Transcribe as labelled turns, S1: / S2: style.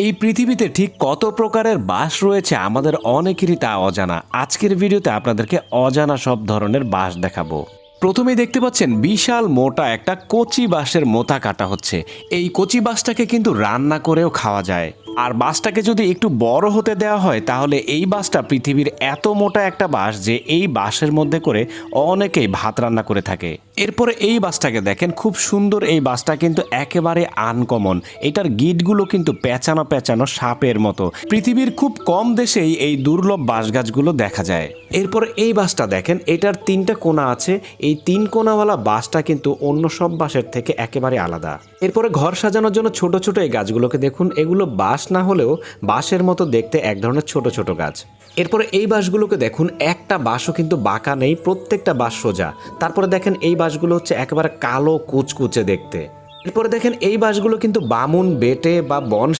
S1: এই পৃথিবীতে ঠিক কত প্রকারের বাঁশ রয়েছে আমাদের অনেকেরই তা অজানা। আজকের ভিডিওতে আপনাদেরকে অজানা সব ধরনের বাঁশ দেখাবো। প্রথমেই দেখতে পাচ্ছেন বিশাল মোটা একটা কচি বাঁশের মোতা কাটা হচ্ছে। এই কচি বাঁশটাকে কিন্তু রান্না করেও খাওয়া যায়। আর বাঁশটাকে যদি একটু বড় হতে দেওয়া হয় তাহলে এই বাঁশটা পৃথিবীর এত মোটা একটা বাঁশ যে এই বাঁশের মধ্যে করে অনেকেই ভাত রান্না করে থাকে। এরপরে এই বাঁশটাকে দেখেন, খুব সুন্দর। এই বাঁশটা কিন্তু একেবারে আনকমন। এটার গিঁটগুলো কিন্তু পেঁচানো পেঁচানো সাপের মতো। পৃথিবীর খুব কম দেশেই এই দুর্লভ বাঁশ গাছগুলো দেখা যায়। এরপর এই বাঁশটা দেখেন, এটার তিনটা কোণা আছে। এই তিন কোণাওয়ালা বাঁশটা কিন্তু অন্য সব বাঁশের থেকে একেবারে আলাদা। এরপরে ঘর সাজানোর জন্য ছোট ছোট এই গাছগুলোকে দেখুন, এগুলো বাঁশ না হলেও বাঁশের মতো দেখতে এক ধরনের ছোট ছোট গাছ। এরপরে এই বাঁশগুলোকে দেখুন, একটা বাঁশও কিন্তু বাঁকা নেই, প্রত্যেকটা বাঁশ সোজা। তারপরে দেখেন এই বাঁশগুলো হচ্ছে একেবারে কালো কুচকুচে দেখতে। এরপরে দেখেন এই বাঁশগুলো কিন্তু বামুন বেটে বা বন